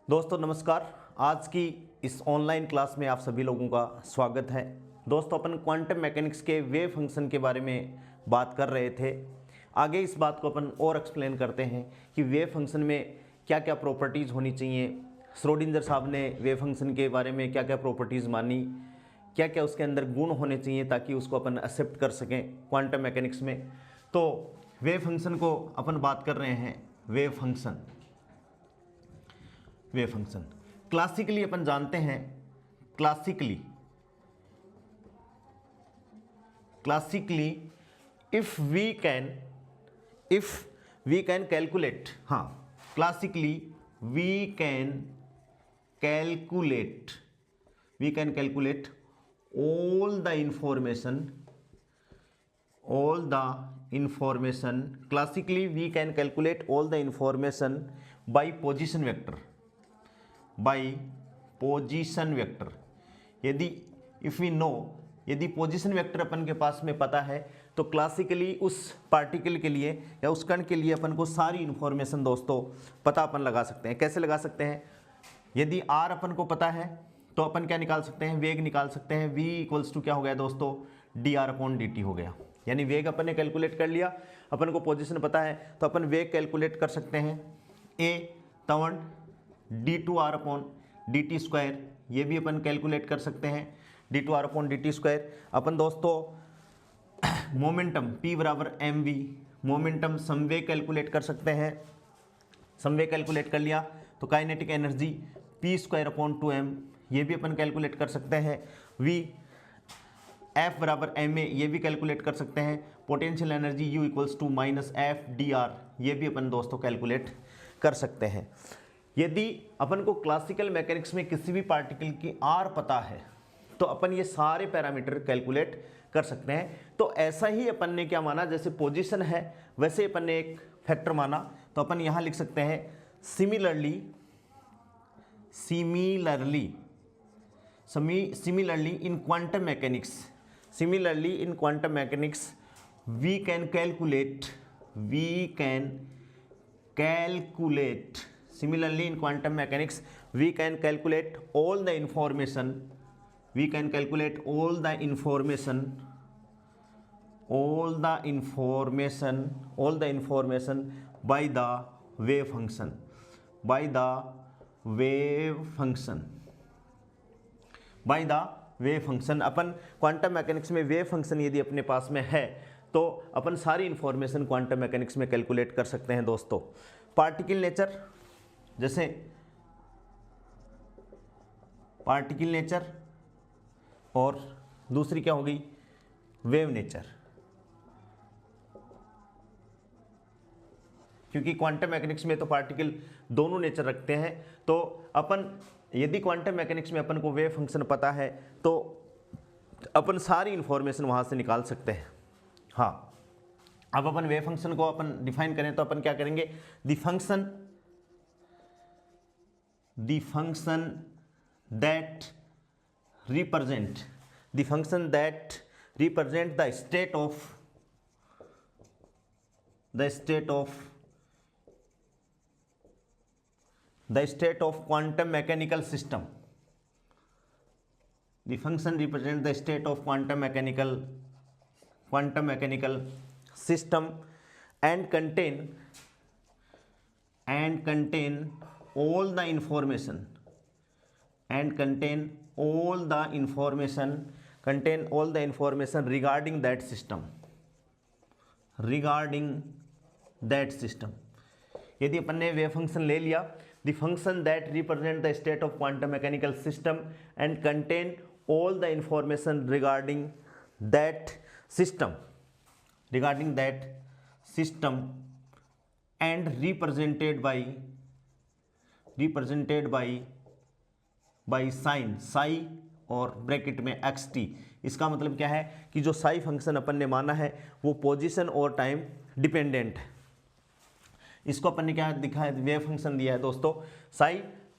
दोस्तों नमस्कार। आज की इस ऑनलाइन क्लास में आप सभी लोगों का स्वागत है। दोस्तों अपन क्वांटम मैकेनिक्स के वेव फंक्शन के बारे में बात कर रहे थे। आगे इस बात को अपन और एक्सप्लेन करते हैं कि वेव फंक्शन में क्या क्या प्रॉपर्टीज़ होनी चाहिए। श्रोडिंगर साहब ने वेव फंक्शन के बारे में क्या क्या प्रॉपर्टीज़ मानी, क्या क्या उसके अंदर गुण होने चाहिए ताकि उसको अपन एक्सेप्ट कर सकें क्वांटम मैकेनिक्स में। तो वेव फंक्शन को अपन बात कर रहे हैं। वेव फंक्शन क्लासिकली अपन जानते हैं, classically if we can calculate, classically we can calculate all the information classically we can calculate all the information by position vector यदि पोजीशन वेक्टर अपन के पास में पता है तो क्लासिकली उस पार्टिकल के लिए या उस कण के लिए अपन को सारी इंफॉर्मेशन दोस्तों पता अपन लगा सकते हैं। कैसे लगा सकते हैं? यदि आर अपन को पता है तो अपन क्या निकाल सकते हैं? वेग निकाल सकते हैं। v इक्वल्स टू क्या हो गया दोस्तों? dr/dt हो गया। यानी वेग अपन ने कैलकुलेट कर लिया, अपन को पोजीशन पता है तो अपन वेग कैलकुलेट कर सकते हैं। a तवन d2r/dt², ये भी अपन कैलकुलेट कर सकते हैं d2r/dt²। अपन दोस्तों मोमेंटम p बराबर mv, मोमेंटम समवेग कैलकुलेट कर सकते हैं। समवेग कैलकुलेट कर लिया तो काइनेटिक एनर्जी p²/2m, ये भी अपन कैलकुलेट कर सकते हैं। v F बराबर ma, ये भी कैलकुलेट कर सकते हैं। Potential energy U equals to -F dr, ये भी अपन दोस्तों कैलकुलेट कर सकते हैं। यदि अपन को क्लासिकल मैकेनिक्स में किसी भी पार्टिकल की R पता है तो अपन ये सारे पैरामीटर कैलकुलेट कर सकते हैं। तो ऐसा ही अपन ने क्या माना, जैसे पोजीशन है वैसे अपन ने एक फैक्टर माना, तो अपन यहाँ लिख सकते हैं similarly in quantum mechanics we can calculate similarly in quantum mechanics we can calculate all the information by the wave function। Upon quantum mechanics में वेव फंक्शन यदि अपने पास में है तो अपन सारी इंफॉर्मेशन क्वांटम मैकेनिक्स में कैलकुलेट कर सकते हैं दोस्तों। पार्टिकल नेचर, जैसे पार्टिकल नेचर, और दूसरी क्या हो गई? Wave nature. क्योंकि क्वांटम मैकेनिक्स में तो पार्टिकल दोनों नेचर रखते हैं, तो अपन यदि क्वांटम मैकेनिक्स में अपन को वेव फंक्शन पता है तो अपन सारी इंफॉर्मेशन वहाँ से निकाल सकते हैं। अब अपन वेव फंक्शन को अपन डिफाइन करें तो अपन क्या करेंगे? The function that represent the state of quantum mechanical system। The function represents the state of quantum mechanical system and contain all the information regarding that system। यदि अपन ने वेव फंक्शन ले लिया, the function that represent the state of quantum mechanical system and contain all the information regarding that system and represented by sign psi और bracket में xt। इसका मतलब क्या है कि जो साई फंक्शन अपन ने माना है वो पोजीशन और टाइम डिपेंडेंट है। इसको अपन ने क्या दिखा है? वेव फंक्शन दिया है दोस्तों।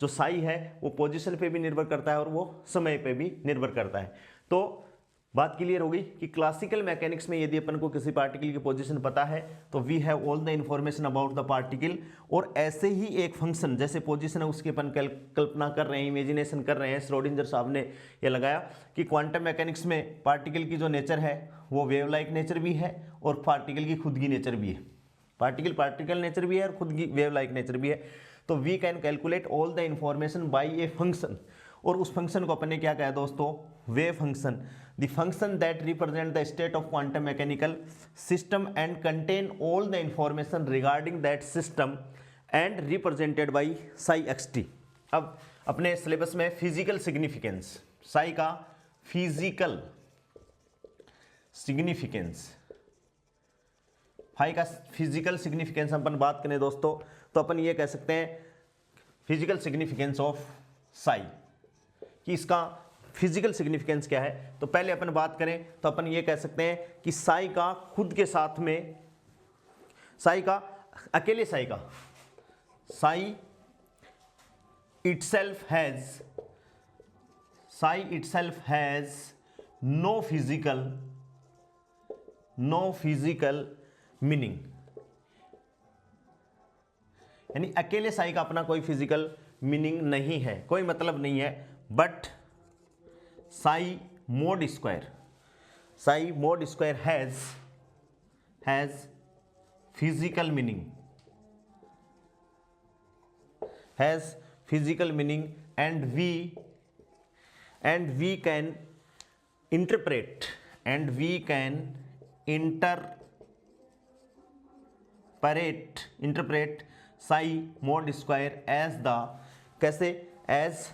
जो साई है वो पोजीशन पे भी निर्भर करता है और वो समय पे भी निर्भर करता है। तो बात क्लियर होगी कि क्लासिकल मैकेनिक्स में यदि अपन को किसी पार्टिकल की पोजीशन पता है तो we have all the information about the particle, और ऐसे ही एक फंक्शन जैसे पोजीशन है उसकी अपन कल्पना कर रहे हैं, इमेजिनेशन कर रहे हैं। श्रोडिंगर साहब ने ये लगाया कि क्वांटम मैकेनिक्स में पार्टिकल की जो नेचर है वो वेव लाइक नेचर भी है और पार्टिकल की खुद की नेचर भी है। पार्टिकल नेचर भी है और खुद की वेव लाइक नेचर भी है। तो we can calculate all the information by a function, और उस फंक्शन को अपन ने क्या कहा दोस्तों, wave function. The function that represent the state of quantum mechanical system and contain all the information regarding that system and represented by psi xt। अब अपने सिलेबस में फिजिकल सिग्निफिकेंस, साई का फिजिकल सिग्निफिकेंस, फाई का physical significance अपन बात करें दोस्तों तो अपन ये कह सकते हैं फिजिकल सिग्निफिकेंस ऑफ साई, कि इसका फिजिकल सिग्निफिकेंस क्या है। तो पहले अपन बात करें तो अपन ये कह सकते हैं कि साई का खुद के साथ में, साई का अकेले psi itself has no physical meaning, यानी अकेले साई का अपना कोई फिजिकल मीनिंग नहीं है, कोई मतलब नहीं है। But psi mod square has physical meaning, and we can interpret psi mod square as the, कैसे, एज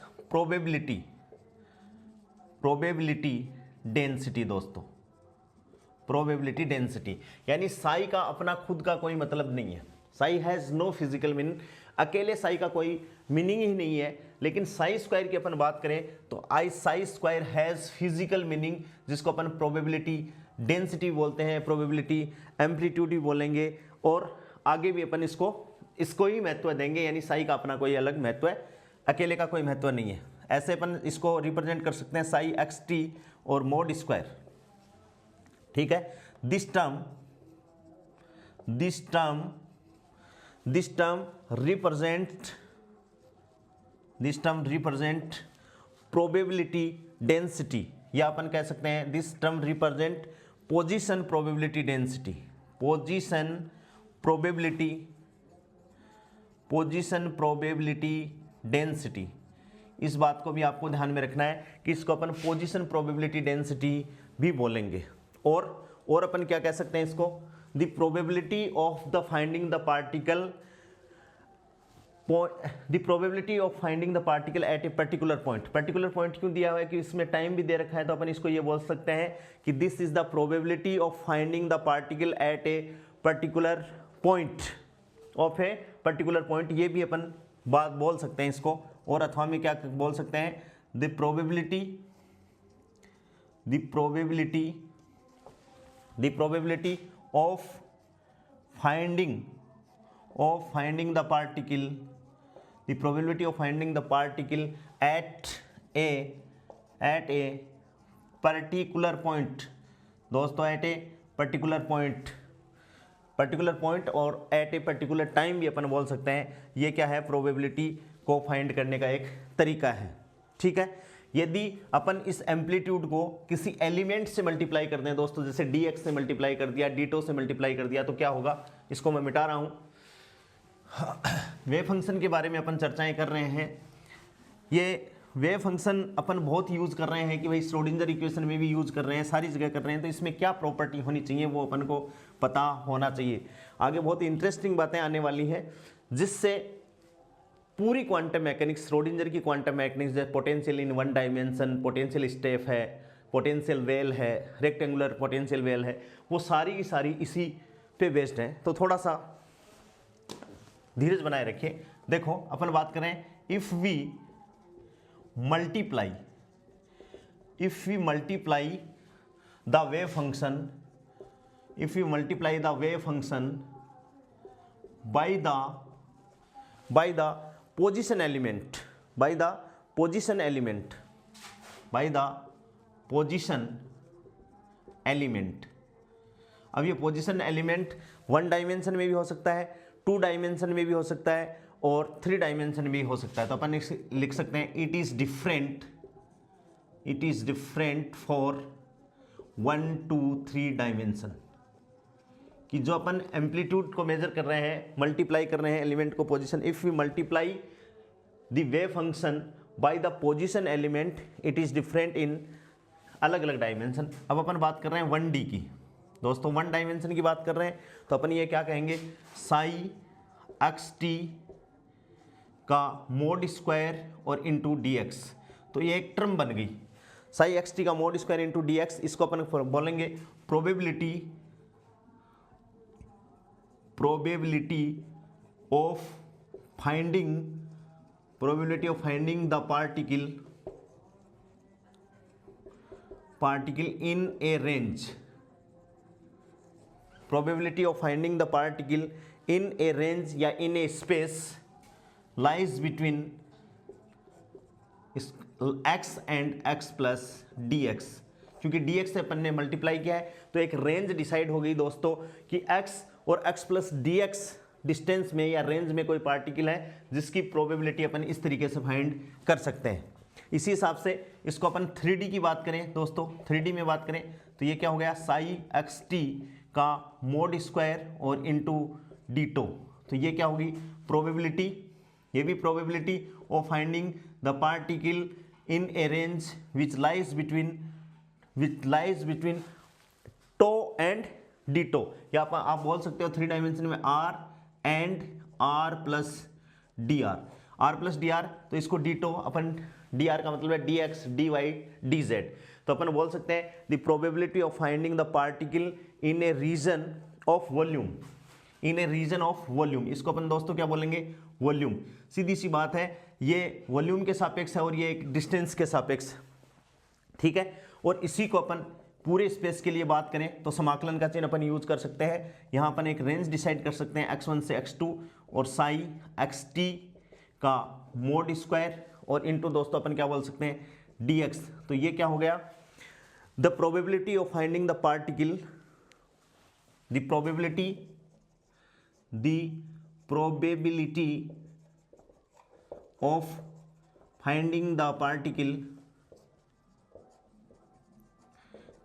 प्रोबेबिलिटी डेंसिटी दोस्तों, प्रोबेबिलिटी डेंसिटी, यानी साई का अपना खुद का कोई मतलब नहीं है। Psi has no physical meaning, अकेले साई का कोई मीनिंग ही नहीं है। लेकिन साई स्क्वायर की अपन बात करें तो Sai square has physical meaning, जिसको अपन प्रोबेबिलिटी डेंसिटी बोलते हैं, प्रोबेबिलिटी एम्पलीट्यूड भी बोलेंगे, और आगे भी अपन इसको ही महत्व देंगे। यानी साई का अपना कोई अलग महत्व है, अकेले का कोई महत्व नहीं है। ऐसे अपन इसको रिप्रेजेंट कर सकते हैं साई xt और मोड स्क्वायर, ठीक है। This term represent probability density, या अपन कह सकते हैं this term represent position probability density. इस बात को भी आपको ध्यान में रखना है कि इसको अपन पोजीशन प्रोबेबिलिटी डेंसिटी भी बोलेंगे। और अपन क्या कह सकते हैं इसको, the probability of finding the particle at a particular point क्यों दिया हुआ है कि इसमें टाइम भी दे रखा है, तो अपन इसको ये बोल सकते हैं कि this is the probability of finding the particle at a particular point ये भी अपन बात बोल सकते हैं इसको। और अथवा में क्या बोल सकते हैं, the probability of finding the particle at a particular point दोस्तों, एट ए पर्टिकुलर पॉइंट और एट ए पर्टिकुलर टाइम भी अपन बोल सकते हैं। ये क्या है, प्रोबेबिलिटी को फाइंड करने का एक तरीका है, ठीक है। यदि अपन इस एम्पलीट्यूड को किसी एलिमेंट से मल्टीप्लाई कर दें दोस्तों, जैसे dx से मल्टीप्लाई कर दिया, d2 से मल्टीप्लाई कर दिया, तो क्या होगा, इसको मैं मिटा रहा हूं। वेव फंक्शन के बारे में अपन चर्चाएं कर रहे हैं। ये वेव फंक्शन अपन बहुत यूज कर रहे हैं कि भाई श्रोडिंगर इक्वेशन में भी यूज कर रहे हैं, सारी जगह कर रहे हैं, तो इसमें क्या प्रॉपर्टी होनी चाहिए वो अपन को पता होना चाहिए। आगे बहुत इंटरेस्टिंग बातें आने वाली हैं, जिससे पूरी क्वांटम मैकेनिक्स, श्रोडिंगर की क्वांटम मैकेनिक्स, जैसे potential in one dimension, potential step है, पोटेंशियल वेल है, रेक्टेंगुलर पोटेंशियल वेल है, वो सारी की सारी इसी पे बेस्ड है। तो थोड़ा सा धीरज बनाए रखिए। देखो अपन बात करें, if we multiply the wave function by the position element element. अब ये पोजीशन एलिमेंट 1 डायमेंशन में भी हो सकता है, 2 डायमेंशन में भी हो सकता है और 3 डायमेंशन में भी हो सकता है। तो अपन लिख सकते हैं it is different for 1 2 3 dimension, कि जो अपन एम्पलीट्यूड को मेजर कर रहे हैं, मल्टीप्लाई कर रहे हैं एलिमेंट को position, if we multiply the wave function by the position element it is different in अलग अलग डायमेंशन। अब अपन बात कर रहे हैं 1D की दोस्तों, 1 डायमेंशन की बात कर रहे हैं, तो अपन ये क्या कहेंगे, साई एक्स टी का मोड स्क्वायर और इंटू डी एक्स। तो ये एक टर्म बन गई, साई एक्स टी का mod square into D x. इसको अपन बोलेंगे probability of finding the particle in a range, probability of finding the particle in a range या in a space lies between x and x plus dx। क्योंकि dx से अपन ने multiply किया है तो एक रेंज डिसाइड हो गई दोस्तों कि x और x प्लस dx डिस्टेंस में या रेंज में कोई पार्टिकल है जिसकी प्रोबेबिलिटी अपन इस तरीके से फाइंड कर सकते हैं। इसी हिसाब से इसको अपन 3D की बात करें दोस्तों, 3D में बात करें तो ये क्या हो गया, साई एक्स टी का मोड स्क्वायर और इंटू डीटो। तो ये क्या होगी, प्रोबेबिलिटी, ये भी probability of finding the particle in a range which lies between tau and d tau, या आप बोल सकते हो 3 डायमेंशन में R and R plus D R, R plus D R. तो इसको डीटो अपन, डी आर का मतलब है D x D Y D Z. तो अपन बोल सकते हैं the probability of finding the particle in a region of volume, in a region of volume. इसको अपन दोस्तों क्या बोलेंगे, वॉल्यूम। सीधी सी बात है, ये वॉल्यूम के सापेक्ष है और ये एक डिस्टेंस के सापेक्ष, ठीक है। और इसी को अपन पूरे स्पेस के लिए बात करें तो समाकलन का चिन्ह अपन यूज कर सकते हैं। यहाँ अपन एक रेंज डिसाइड कर सकते हैं x1 से x2 और साई एक्स टी का मोड स्क्वायर और इनटू दोस्तों अपन क्या बोल सकते हैं, dx। तो ये क्या हो गया, the probability of finding the particle, the probability of finding the particle,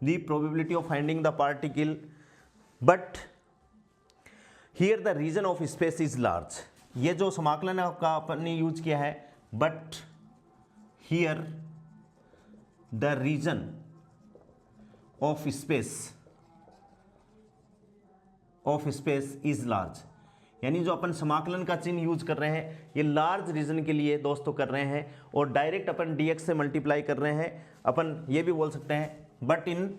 the probability of finding the particle, but here the region of space is large। ये जो समाकलन का अपन ने यूज किया है, but here the region of space is large। यानी जो अपन समाकलन का चिन्ह यूज कर रहे हैं ये लार्ज रीजन के लिए दोस्तों कर रहे हैं और डायरेक्ट अपन dx से मल्टीप्लाई कर रहे हैं। अपन ये भी बोल सकते हैं but in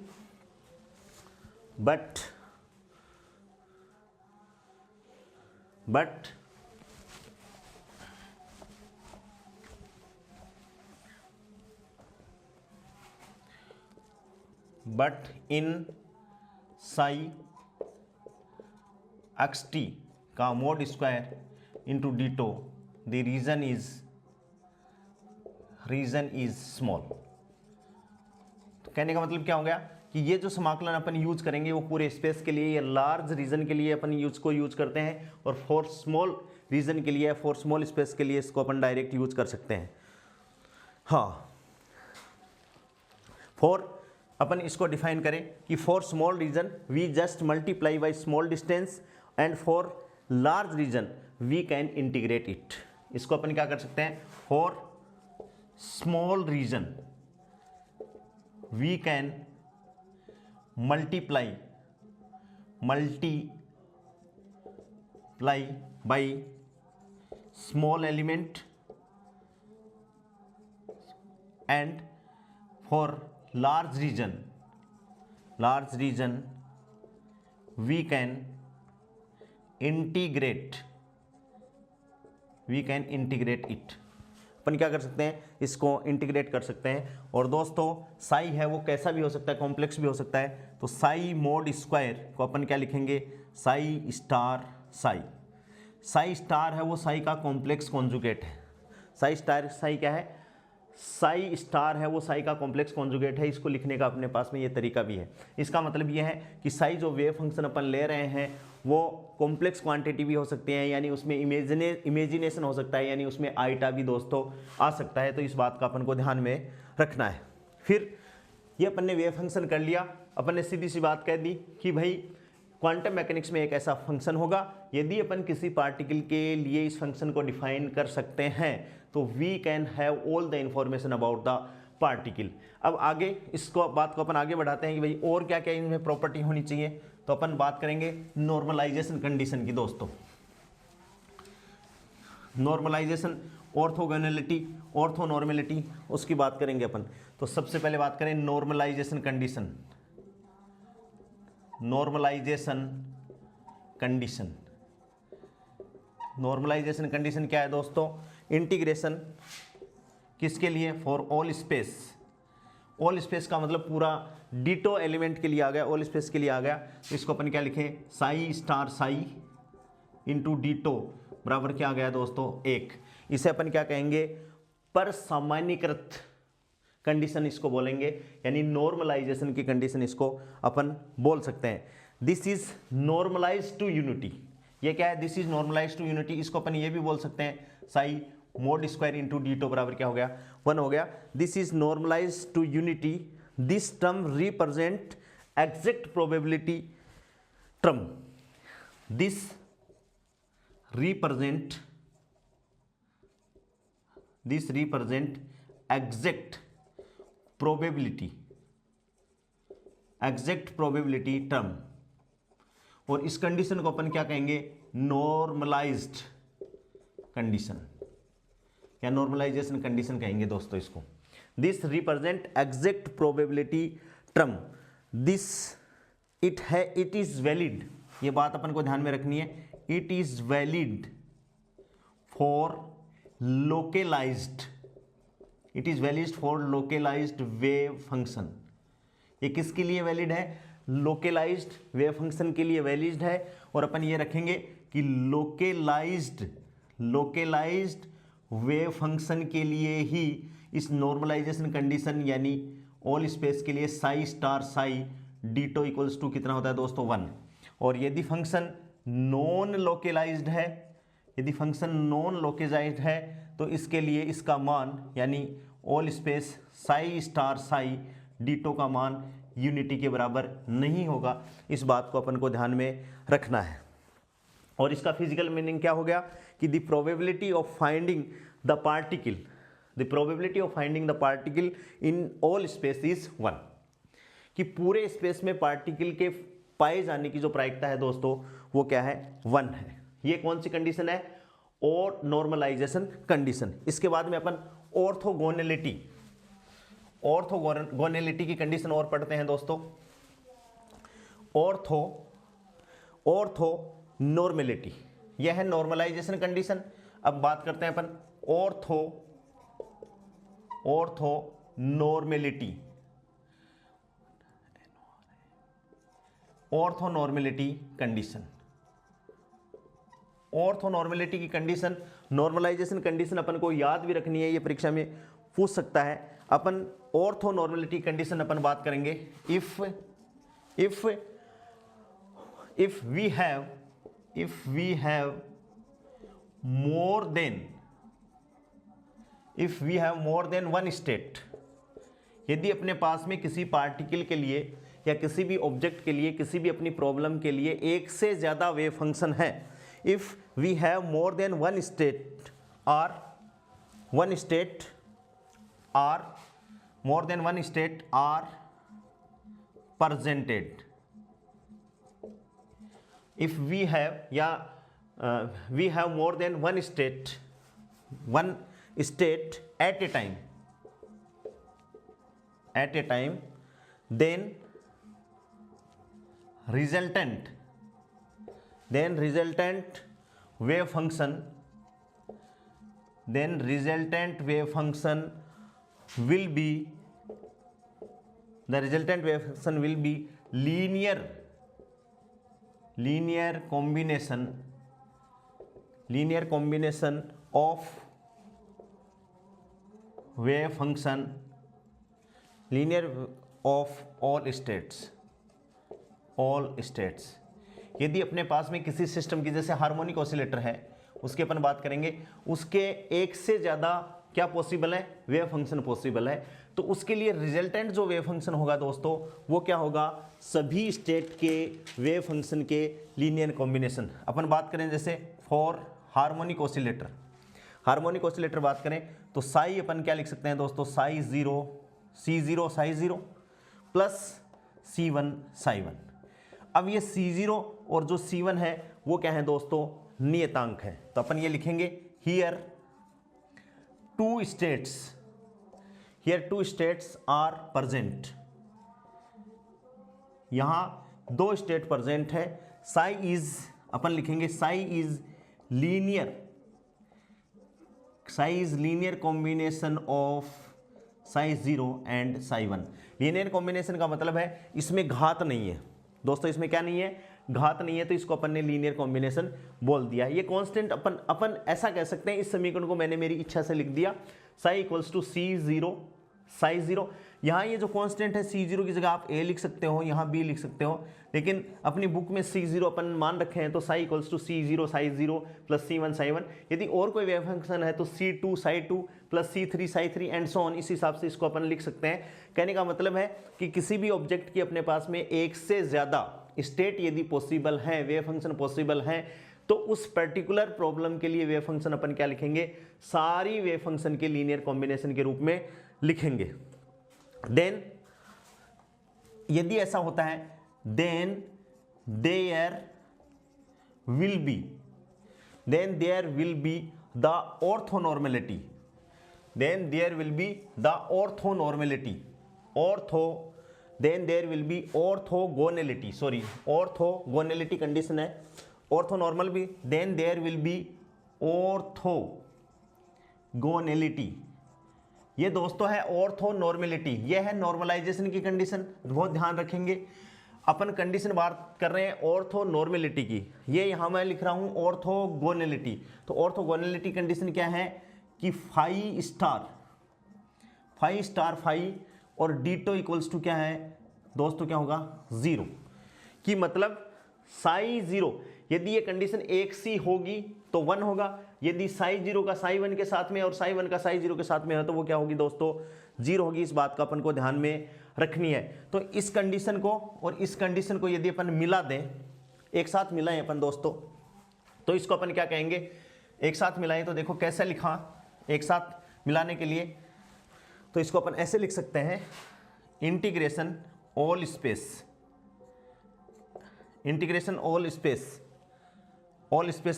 psi xt का mod square into d tau the region is small. कहने का मतलब क्या हो गया कि ये जो समाकलन अपन यूज करेंगे वो पूरे स्पेस के लिए या लार्ज रीजन के लिए अपन यूज करते हैं, और फॉर स्मॉल रीजन के लिए, फॉर स्मॉल स्पेस के लिए इसको अपन डायरेक्ट यूज कर सकते हैं। हाँ, फॉर अपन इसको डिफाइन करें कि for small region we just multiply by small distance and for large region we can integrate it. इसको अपन क्या कर सकते हैं, for small region we can multiply by small element and for large region we can integrate it। अपन क्या कर सकते हैं, इसको इंटीग्रेट कर सकते हैं। और दोस्तों साई है वो कैसा भी हो सकता है, कॉम्प्लेक्स भी हो सकता है। तो साई मोड स्क्वायर को अपन क्या लिखेंगे, साई स्टार साई स्टार है वो साई का कॉम्प्लेक्स कॉन्जुगेट है। साई स्टार साई क्या है, साई स्टार है वो साई का कॉम्प्लेक्स कॉन्जुगेट है, इसको लिखने का अपने पास में ये तरीका भी है। इसका मतलब ये है कि साई जो वेव फंक्शन अपन ले रहे हैं वो कॉम्प्लेक्स क्वांटिटी भी हो सकते हैं, यानी उसमें इमेजिनेशन हो सकता है, यानी उसमें आइटा भी दोस्तों आ सकता है। तो इस बात का अपन को ध्यान में रखना है। फिर ये अपन ने वेव फंक्शन कर लिया, अपन ने सीधी सी बात कह दी कि भाई क्वांटम मैकेनिक्स में एक ऐसा फंक्शन होगा, यदि अपन किसी पार्टिकल के लिए इस फंक्शन को डिफाइन कर सकते हैं तो we can have all the information about the particle. अब आगे इसको बात को अपन आगे बढ़ाते हैं कि भाई और क्या क्या इनमें प्रॉपर्टी होनी चाहिए। तो अपन बात करेंगे नॉर्मलाइजेशन कंडीशन की दोस्तों। नॉर्मलाइजेशन, ऑर्थोगोनैलिटी, ऑर्थोनॉर्मेलिटी, उसकी बात करेंगे अपन। तो सबसे पहले बात करें normalization condition. Normalization condition, normalization condition क्या है दोस्तों? इंटीग्रेशन किसके लिए? For all space. All space का मतलब पूरा डिटो एलिमेंट के लिए आ गया, ऑल स्पेस के लिए आ गया। तो इसको अपन क्या लिखें? Sai star Sai into d tau बराबर क्या आ गया दोस्तों? 1। इसे अपन क्या कहेंगे? पर सामान्यीकृत कंडीशन इसको बोलेंगे, यानी नॉर्मलाइजेशन की कंडीशन इसको अपन बोल सकते हैं। This is normalize to unity. ये क्या है? This is normalize to unity. इसको अपन ये भी बोल सकते हैं psi mod square into d tau बराबर क्या हो गया? 1 हो गया। This is normalize to unity. This term represent exact probability term. This represent exact probability term. और इस कंडीशन को अपन क्या कहेंगे? नॉर्मलाइज्ड कंडीशन या नॉर्मलाइजेशन कंडीशन कहेंगे दोस्तों इसको। This represent exact probability term. This it is valid. ये बात अपन को ध्यान में रखनी है। It is valid for localized, it is valid for localized wave function. ये किसके लिए वैलिड है? लोकेलाइज्ड वेव फंक्शन के लिए वैलिड है। और अपन ये रखेंगे कि लोकेलाइज्ड वेव फंक्शन के लिए ही इस नॉर्मलाइजेशन कंडीशन यानी ऑल स्पेस के लिए psi star psi d tau equals to कितना होता है दोस्तों? 1। और यदि फंक्शन नॉन लोकेलाइज्ड है, यदि फंक्शन नॉन लोकेलाइज्ड है तो इसके लिए इसका मान यानी all space Sai star psi ditto का मान यूनिटी के बराबर नहीं होगा। इस बात को अपन को ध्यान में रखना है। और इसका फिजिकल मीनिंग क्या हो गया कि the probability of finding the particle in all space is 1। कि पूरे स्पेस में पार्टिकल के पाए जाने की जो प्रायिकता है दोस्तों वो क्या है? 1 है। ये कौन सी कंडीशन है? और नॉर्मलाइजेशन कंडीशन। इसके बाद में अपन ऑर्थोगोनैलिटी की कंडीशन और पढ़ते हैं दोस्तों। ऑर्थोनॉर्मेलिटी, यह है नॉर्मलाइजेशन कंडीशन। अब बात करते हैं अपन ऑर्थोनॉर्मेलिटी। ऑर्थोनॉर्मेलिटी कंडीशन, ऑर्थोनॉर्मेलिटी की कंडीशन, नॉर्मलाइजेशन कंडीशन अपन को याद भी रखनी है, ये परीक्षा में पूछ सकता है। अपन ऑर्थोनॉर्मेलिटी कंडीशन अपन बात करेंगे। If we have more than one state, यदि अपने पास में किसी पार्टिकल के लिए या किसी भी ऑब्जेक्ट के लिए, किसी भी अपनी प्रॉब्लम के लिए एक से ज्यादा वेव फंक्शन है, if we have more than one state are presented, if we have more than one state at a time, then resultant wave function will be linear combination of wave function linear of all states. यदि अपने पास में किसी system की, जैसे harmonic oscillator है, उसके अपन बात करेंगे, उसके एक से ज़्यादा क्या पॉसिबल है, वेव फंक्शन पॉसिबल है, तो उसके लिए रिजल्टेंट जो वेव फंक्शन होगा दोस्तों वो क्या होगा, सभी स्टेट के वेव फंक्शन के लीनियर कॉम्बिनेशन। अपन बात करें जैसे फॉर हार्मोनिक ऑसिलेटर बात करें तो साई अपन क्या लिख सकते हैं दोस्तों, Sai zero Sai zero plus C1 psi 1। अब ये C0 और जो C1 है वो क्या है दोस्तों, नियतांक है, तो अपन ये लिखेंगे here two states are present. यहां दो स्टेट प्रेजेंट है। साई इज, अपन लिखेंगे psi is linear combination of psi 0 and psi 1। Linear combination का मतलब है इसमें घात नहीं है दोस्तों, इसमें क्या नहीं है, घात नहीं है, तो इसको अपन ने लीनियर कॉम्बिनेशन बोल दिया। ये कांस्टेंट अपन ऐसा कह सकते हैं, इस समीकरण को मैंने मेरी इच्छा से लिख दिया, Sai equals to C0 psi 0। यहाँ ये जो कांस्टेंट है C0 की जगह आप A लिख सकते हो, यहाँ B लिख सकते हो, लेकिन अपनी बुक में C0 अपन मान रखे हैं, तो psi equals to C0 psi 0 plus C1 psi 1। यदि और कोई वेव फंक्शन है तो C2 psi 2 plus C3 psi 3 and so on, इस हिसाब से इसको अपन लिख सकते हैं। कहने का मतलब है कि किसी भी ऑब्जेक्ट की अपने पास में एक से ज़्यादा स्टेट यदि पॉसिबल है, वेव फंक्शन पॉसिबल है, तो उस पर्टिकुलर प्रॉब्लम के लिए वेव फंक्शन अपन क्या लिखेंगे, सारी वेव फंक्शन के लीनियर कॉम्बिनेशन के रूप में लिखेंगे। देन यदि ऐसा होता है, then there will be the orthonormality, then there will be the orthogonality, orthogonality condition है, ऑर्थोनॉर्मल भी, then there will be orthogonality। ये दोस्तों है ऑर्थोनॉर्मेलिटी, ये है नॉर्मलाइजेशन की कंडीशन, बहुत ध्यान रखेंगे। अपन कंडीशन बात कर रहे हैं ऑर्थोनॉर्मेलिटी की, ये यहां मैं लिख रहा हूं ऑर्थोगोनैलिटी। तो ऑर्थोगोनैलिटी कंडीशन क्या है कि फाई स्टार फाई और डीटो इक्वल्स टू क्या है दोस्तों, क्या होगा, 0, कि मतलब साई 0, यदि ये कंडीशन एक सी होगी तो 1 होगा, यदि साई 0 का साई 1 के साथ में और साई 1 का साई 0 के साथ में है तो वो क्या होगी दोस्तों, 0 होगी। इस बात का अपन को ध्यान में रखनी है। तो इस कंडीशन को और इस कंडीशन को यदि अपन मिला दें, एक साथ मिलाएं अपन दोस्तों, तो इसको अपन क्या कहेंगे, एक साथ मिलाएं तो देखो कैसे लिखा, एक साथ मिलाने के लिए तो इसको अपन ऐसे लिख सकते हैं, इंटीग्रेशन ऑल स्पेस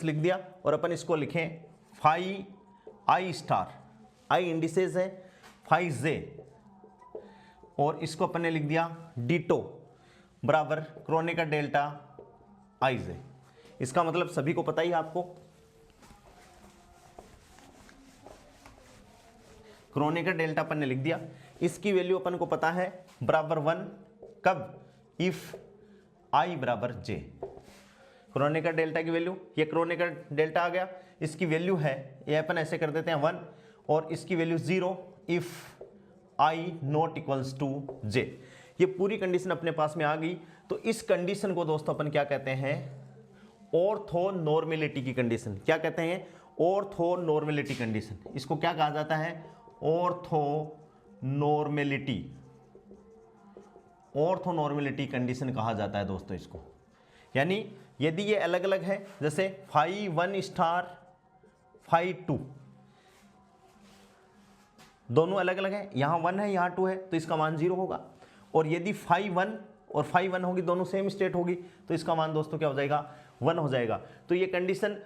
लिख दिया, और अपन इसको लिखें फाई आई स्टार, आई इंडिसेस है, फाई जे, और इसको अपन ने लिख दिया डीटो बराबर क्रोनिका डेल्टा आई जे। इसका मतलब सभी को पता ही है आपको, क्रोनिका डेल्टा अपन ने लिख दिया, इसकी वैल्यू अपन को पता है बराबर 1, कब, इफ आई बराबर जे। क्रोनिका डेल्टा की वैल्यू, ये क्रोनिका डेल्टा आ गया, इसकी वैल्यू है, ये अपन ऐसे कर देते हैं 1, और इसकी value 0 if I not equals to J. ये पूरी कंडीशन अपने पास में आ गई। तो इस कंडीशन को दोस्तों अपन क्या कहते हैं, ऑर्थोनॉर्मेलिटी की कंडीशन। क्या कहते हैं, ऑर्थोनॉर्मेलिटी कंडीशन। इसको क्या कहा जाता है, ऑर्थोनॉर्मेलिटी कंडीशन कहा जाता है दोस्तों इसको। यानी यदि ये अलग अलग है, जैसे फाई 1 स्टार फाई 2, दोनों अलग अलग है, यहां 1 है यहां 2 है, तो इसका मान 0 होगा। और यदि फाई 1 और फाई 1 होगी, दोनों सेम स्टेट होगी, तो इसका मान दोस्तों क्या हो जाएगा, 1 हो जाएगा। तो ये कंडीशन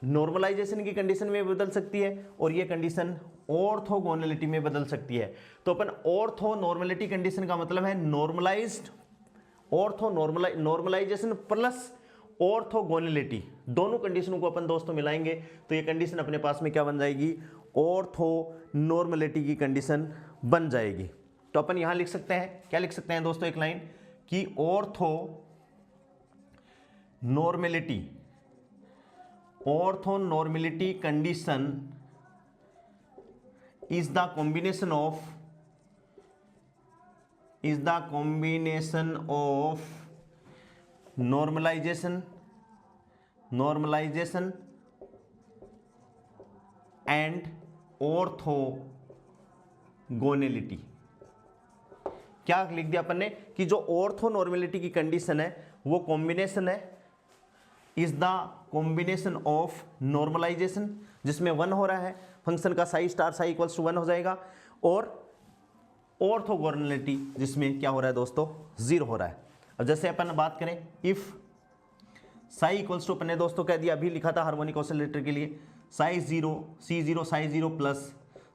नॉर्मलाइजेशन की कंडीशन में बदल सकती है, और ये कंडीशन ऑर्थोगोनैलिटी में बदल सकती है। तो अपन ऑर्थोनॉर्मेलिटी कंडीशन का मतलब है नॉर्मलाइज्ड, नॉर्मलाइजेशन प्लस ऑर्थोगोनैलिटी, दोनों कंडीशनों को अपन दोस्तों मिलाएंगे तो ये कंडीशन अपने पास में क्या बन जाएगी, ऑर्थोनॉर्मेलिटी की कंडीशन बन जाएगी। तो अपन यहां लिख सकते हैं, क्या लिख सकते हैं दोस्तों, एक लाइन कि ऑर्थोनॉर्मेलिटी condition is the combination of normalization and orthogonality। क्या लिख दिया अपन ने कि जो ऑर्थोनॉर्मेलिटी की कंडीशन है वो कॉम्बिनेशन है, is the combination of normalization जिसमें 1 हो रहा है, फंक्शन का psi star psi equals to 1 हो जाएगा, और ऑर्थोगोनलिटी जिसमें क्या हो रहा है दोस्तों 0 हो रहा है। अब जैसे अपन बात करें इफ साई इक्वल्स टू, अपन ने दोस्तों कह दिया अभी लिखा था हार्मोनिक ऑसिलेटर के लिए Sai 0 C0 psi 0 plus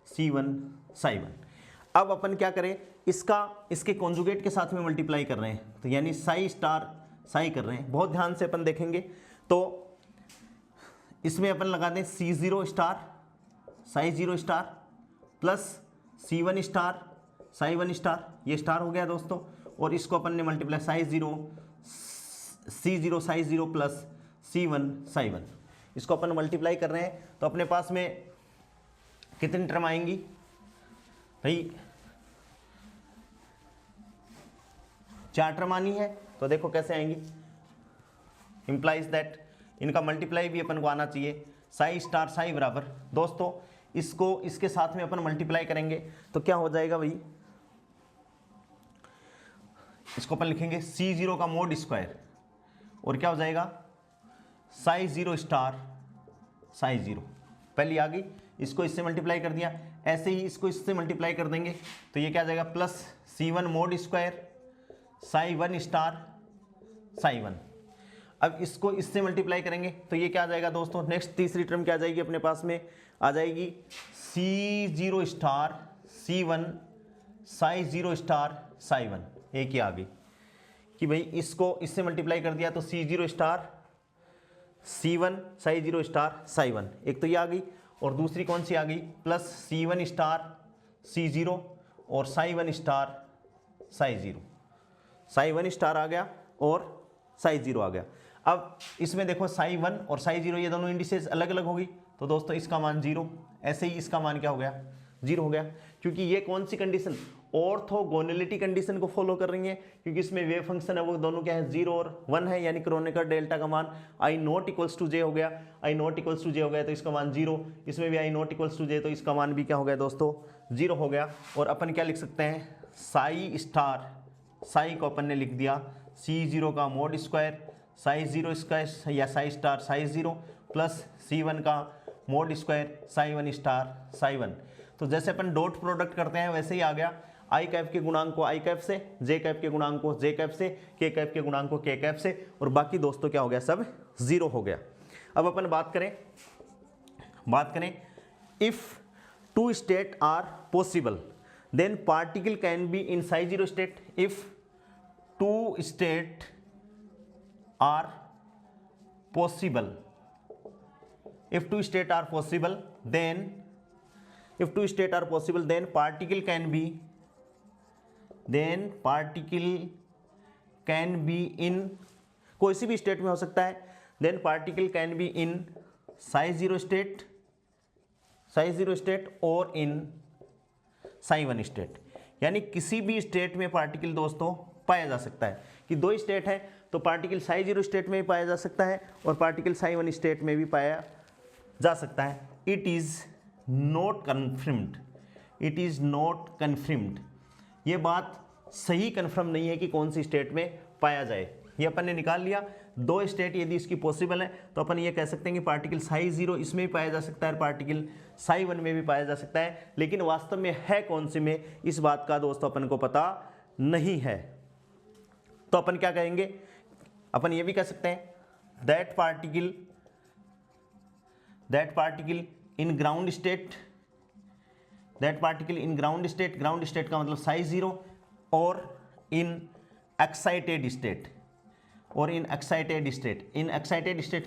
C1 psi 1। अब अपन क्या करें, इसके कॉन्जुगेट के साथ में मल्टीप्लाई कर रहे हैं, तो यानी साई स्टार साई कर रहे हैं। बहुत ध्यान से अपन देखेंगे तो इसमें अपन लगा दें C0 star Sai 0 star plus C1 star Sai 1 star, ये स्टार हो गया दोस्तों, और इसको अपन ने multiply Sai 0 C0 psi 0 plus C1 psi 1, इसको अपन मल्टीप्लाई कर रहे हैं तो अपने पास में कितनी टर्म आएंगी भाई, 4 टर्म आनी है। तो देखो कैसे आएंगी, इंप्लाइज दैट इनका मल्टीप्लाई भी अपन को आना चाहिए, साई स्टार साई बराबर दोस्तों इसको इसके साथ में अपन मल्टीप्लाई करेंगे तो क्या हो जाएगा भाई, इसको अपन लिखेंगे C0 का मोड स्क्वायर, और क्या हो जाएगा साई 0 स्टार साई 0, पहली आ गई, इसको इससे मल्टीप्लाई कर दिया, ऐसे ही इसको इससे मल्टीप्लाई कर देंगे तो ये क्या आ जाएगा plus C1 mode square Sai 1 star Sai 1। अब इसको इससे मल्टीप्लाई करेंगे तो ये क्या आ जाएगा दोस्तों, नेक्स्ट तीसरी टर्म क्या आ जाएगी अपने पास में, आ जाएगी C0 star C1 Sai 0 star Sai 1। एक ही आ गई कि भाई इसको इससे मल्टीप्लाई कर दिया तो C0 star C1 Sai 0 star Sai 1, एक तो ये आ गई, और दूसरी कौन सी आ गई प्लस C1 स्टार C0 और साई 1 स्टार साई 0, साई 1 स्टार आ गया और साई 0 आ गया। अब इसमें देखो साई 1 और साई 0 ये दोनों इंडिसेस अलग अलग होगी, तो दोस्तों इसका मान 0, ऐसे ही इसका मान क्या हो गया 0 हो गया, क्योंकि ये कौन सी कंडीशन ऑर्थोगोनलिटी कंडीशन को फॉलो कर रही है, क्योंकि इसमें वेव फंक्शन है वो दोनों क्या है 0 और 1 है, यानी क्रोनेकर डेल्टा का मान आई नॉट इक्वल्स टू जे हो गया, आई नॉट इक्वल्स टू जे हो गया तो इसका मान 0, इसमें भी आई नॉट इक्वल्स टू जे तो इसका मान भी क्या हो गया दोस्तों 0 हो गया। और अपन क्या लिख सकते हैं, साई स्टार साई को अपन ने लिख दिया C0 का मोड स्क्वायर साई 0 स्क्वायर या Sai star Sai 0 plus C1 का mod square Sai 1 star Sai 1। तो जैसे अपन डॉट प्रोडक्ट करते हैं वैसे ही आ गया, आई कैप के गुणांक को आई कैप से, जे कैप के गुणांक को जे कैप से, के कैप के गुणांक को के कैप से, और बाकी दोस्तों क्या हो गया सब 0 हो गया। अब अपन बात करें if 2 state are possible then particle can be in psi 0 state. If 2 state are possible, if 2 state are possible then particle can be in कोई सी भी स्टेट में हो सकता है, then particle can be in psi 0 state और in psi 1 state, यानी किसी भी स्टेट में पार्टिकल दोस्तों पाया जा सकता है। कि 2 स्टेट है तो पार्टिकल psi 0 स्टेट में भी पाया जा सकता है और पार्टिकल psi 1 स्टेट में भी पाया जा सकता है। इट इज़ नॉट कन्फर्म्ड, ये बात सही कन्फर्म नहीं है कि कौन सी स्टेट में पाया जाए। ये अपन ने निकाल लिया, 2 स्टेट यदि इसकी पॉसिबल है तो अपन ये कह सकते हैं कि पार्टिकल psi 0 इसमें भी पाया जा सकता है, पार्टिकल psi 1 में भी पाया जा सकता है, लेकिन वास्तव में है कौन सी में इस बात का दोस्तों अपन को पता नहीं है। तो अपन क्या कहेंगे, अपन ये भी कह सकते हैं that particle in ground state, ground state का मतलब psi 0 और इन एक्साइटेड स्टेट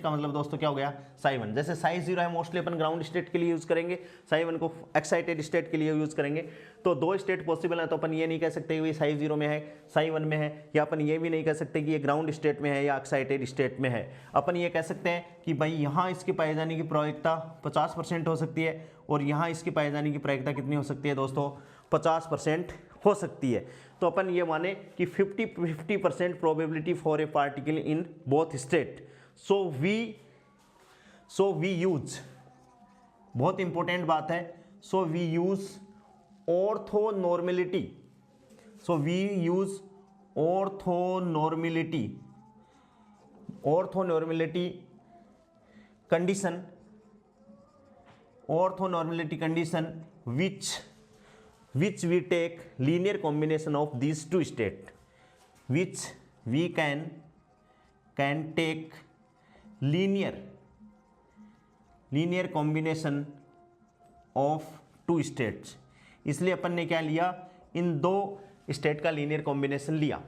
का मतलब दोस्तों क्या हो गया psi 1। जैसे psi 0 है मोस्टली अपन ग्राउंड स्टेट के लिए यूज करेंगे, psi 1 को एक्साइटेड स्टेट के लिए यूज करेंगे। तो 2 स्टेट पॉसिबल है तो अपन ये नहीं कह सकते कि ये psi 0 में है psi 1 में है, या अपन ये भी नहीं कह सकते कि ये ग्राउंड स्टेट में है या एक्साइटेड स्टेट में है। अपन ये कह सकते हैं कि भाई यहाँ इसके पाए जाने की प्रायिकता 50% हो सकती है और यहाँ इसके पाए जाने की प्रायिकता कितनी हो सकती है दोस्तों, 50% हो सकती है। तो अपन ये माने कि 50% probability for a particle in both state. So we use, बहुत इंपॉर्टेंट बात है, so we use orthonormality, so we use orthonormality condition which we take linear combination of these two state, which we can take linear combination of two states। इसलिए अपन ने क्या लिया, इन दो state का linear combination लिया,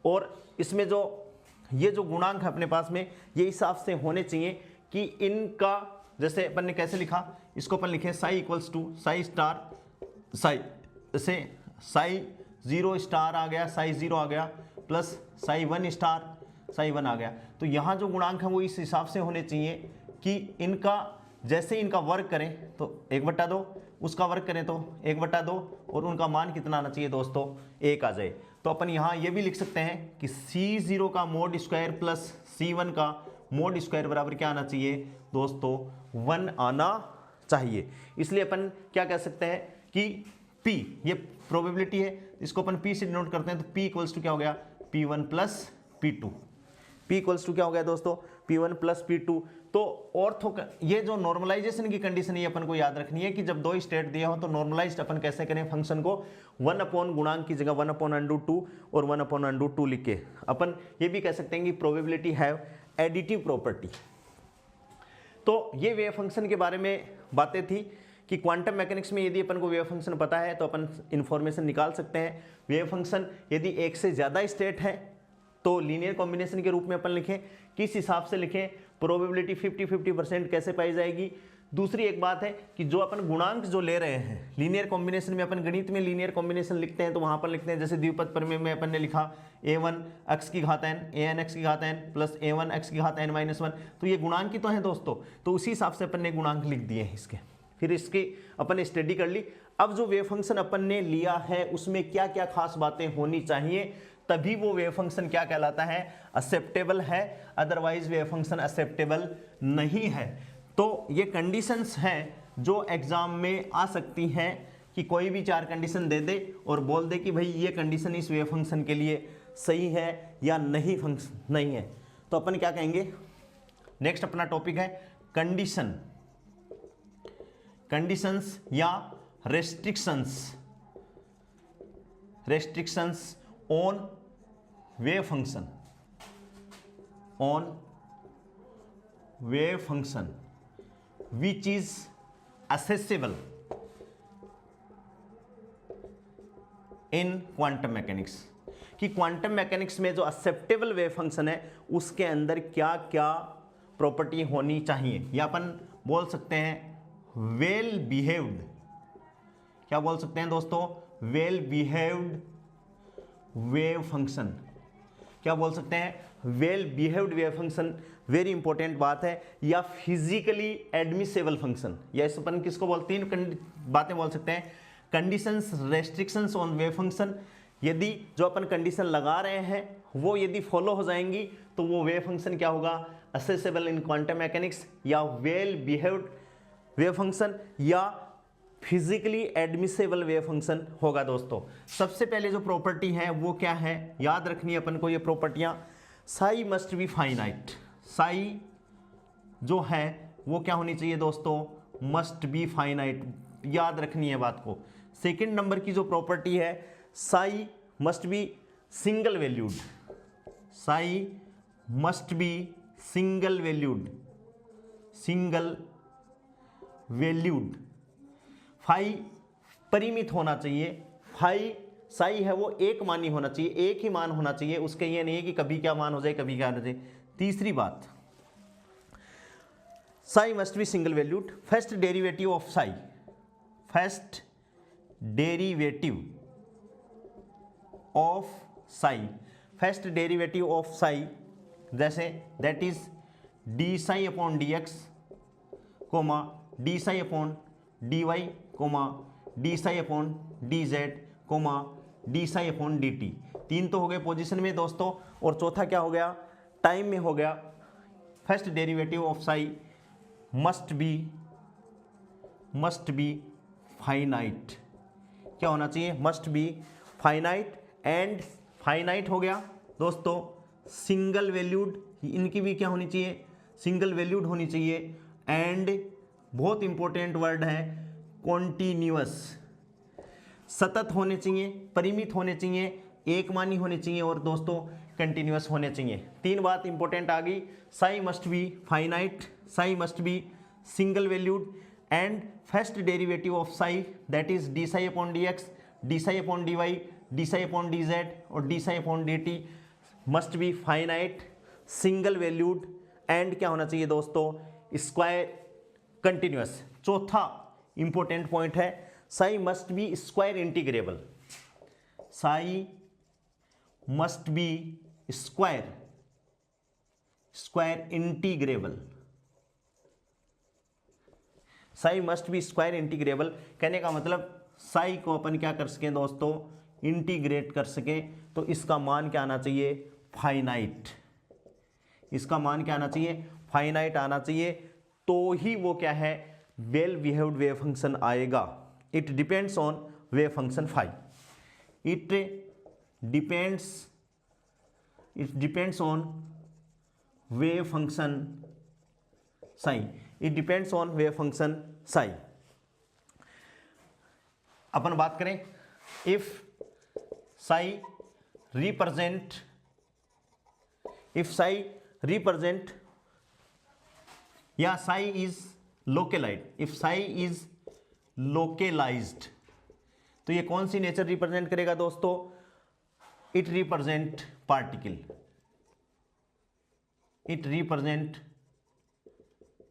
और इसमें जो ये जो गुणांक है अपने पास में, ये हिसाब से होने चाहिए कि इनका, जैसे अपन ने कैसे लिखा, इसको अपन लिखे psi equals to psi star psi, जैसे साई 0 स्टार आ गया, साई 0 आ गया, प्लस साई 1 स्टार साई 1 आ गया। तो यहाँ जो गुणांक है वो इस हिसाब से होने चाहिए कि इनका, जैसे इनका वर्ग करें तो 1/2, उसका वर्ग करें तो 1/2, और उनका मान कितना आना चाहिए दोस्तों, 1 आ जाए। तो अपन यहाँ ये भी लिख सकते हैं कि C0 का मोड स्क्वायर प्लस C1 का मोड स्क्वायर बराबर क्या आना चाहिए दोस्तों, 1 आना चाहिए। इसलिए अपन क्या कह सकते हैं कि P, ये प्रोबेबिलिटी है, इसको अपन P से डिनोट करते हैं, तो P इक्वल्स टू क्या हो गया, P1 plus P2। P equals to क्या हो गया दोस्तों, P1 प्लस P2। तो ऑर्थो, ये जो नॉर्मलाइजेशन की कंडीशन है, ये अपन को याद रखनी है कि जब दो स्टेट दिए हो तो नॉर्मलाइज्ड अपन कैसे करें फंक्शन को, 1 अपॉन गुणांक की जगह 1/√2 और 1/√2 लिख के अपन ये भी कह सकते हैं कि प्रोबेबिलिटी हैव एडिटिव प्रॉपर्टी। तो ये वेव फंक्शन के बारे में बातें थी कि क्वांटम मैकेनिक्स में यदि अपन को वेव फंक्शन पता है तो अपन इंफॉर्मेशन निकाल सकते हैं। वेव फंक्शन यदि एक से ज़्यादा स्टेट है तो लीनियर कॉम्बिनेशन के रूप में अपन लिखें, किस हिसाब से लिखें, प्रोबेबिलिटी 50-50% कैसे पाई जाएगी। दूसरी एक बात है कि जो अपन गुणांक जो ले रहे हैं लीनियर कॉम्बिनेशन में, अपन गणित में लीनियर कॉम्बिनेशन लिखते हैं तो वहाँ पर लिखते हैं, जैसे द्विपद प्रमेय में अपन ने लिखा a1 x की घात n, an x की घात n प्लस a1 x की घात n-1, तो ये गुणांक ही तो हैं दोस्तों। तो उसी हिसाब से अपन ने गुणांक लिख दिए हैं इसके, फिर इसकी अपन स्टडी कर ली। अब जो वेव फंक्शन अपन ने लिया है उसमें क्या क्या खास बातें होनी चाहिए, तभी वो वेव फंक्शन क्या कहलाता है, एक्सेप्टेबल है, अदरवाइज वेव फंक्शन एक्सेप्टेबल नहीं है। तो ये कंडीशंस हैं जो एग्जाम में आ सकती हैं कि कोई भी 4 कंडीशन दे दे और बोल दे कि भाई ये कंडीशन इस वेव फंक्शन के लिए सही है या नहीं फंक्शन नहीं है। तो अपन क्या कहेंगे, नेक्स्ट अपना टॉपिक है कंडीशंस या restrictions on wave function which is accessible in quantum mechanics, कि क्वांटम मैकेनिक्स में जो एक्सेप्टेबल वेव फंक्शन है उसके अंदर क्या क्या प्रॉपर्टी होनी चाहिए, या अपन बोल सकते हैं वेल बिहेव्ड, क्या बोल सकते हैं दोस्तों, वेल बिहेव्ड वेव फंक्शन, क्या बोल सकते हैं, well behaved wave function, very important बात है, या फिजिकली एडमिसेबल फंक्शन, या इस अपन किसको बोलते हैं, 3 बातें बोल सकते हैं, conditions restrictions on wave function. यदि जो अपन कंडीशन लगा रहे हैं वो यदि फॉलो हो जाएंगी तो वो वेव फंक्शन क्या होगा, एक्सेसिबल इन क्वांटम मैकेनिक्स, या वेल बिहेव्ड वेव फंक्शन, या फिजिकली एडमिसेबल वेव फंक्शन होगा दोस्तों। सबसे पहले जो प्रॉपर्टी है वो क्या है, याद रखनी है अपन को ये प्रॉपर्टियां, psi must be finite, psi जो है वो क्या होनी चाहिए दोस्तों, मस्ट बी फाइनाइट, याद रखनी है बात को। सेकंड नंबर की जो प्रॉपर्टी है, psi must be single valued, psi must be single valued, phi परिमित होना चाहिए, फाई साई है वो एक मानी होना चाहिए, एक ही मान होना चाहिए, उसके ये नहीं है कि कभी क्या मान हो जाए कभी क्या हो जाए। तीसरी बात, psi must be single valued, first derivative of psi, first derivative of psi जैसे that is d psi upon d x comma d psi upon d y comma d psi upon d z comma d psi upon D t. तीन तो हो गए position में दोस्तों, और चौथा क्या हो गया, टाइम में हो गया। First derivative of Sai must be finite. क्या होना चाहिए, must be finite, and finite हो गया दोस्तों सिंगल वैल्यूड, इनकी भी क्या होनी चाहिए, सिंगल वैल्यूड होनी चाहिए, एंड बहुत इंपॉर्टेंट वर्ड है कॉन्टिन्यूअस, सतत होने चाहिए, परिमित होने चाहिए, एक मानी होने चाहिए, और दोस्तों कंटिन्यूअस होने चाहिए। तीन बात इंपॉर्टेंट आ गई, psi must be finite, psi must be single valued, and first derivative of psi that is d psi upon d x, d psi upon d Y, d psi upon d z और d psi upon D t must be finite, single valued, and क्या होना चाहिए दोस्तों, square continuous. चौथा important point है psi must be square integrable, psi must be square integrable, psi must be square integrable. कहने का मतलब साई को अपन क्या कर सकें दोस्तों, इंटीग्रेट कर सकें, तो इसका मान क्या आना चाहिए, फाइनाइट। इसका मान क्या आना चाहिए, फाइनाइट आना चाहिए, तो ही वो क्या है, वेल बिहेव्ड वेव फंक्शन आएगा। It depends on wave function phi, it depends on wave function psi, it depends on wave function psi. अपन बात करें इफ साई रिप्रेजेंट या psi is localised, if psi is localised, तो ये कौन सी nature represent करेगा दोस्तों, it represent particle, it represent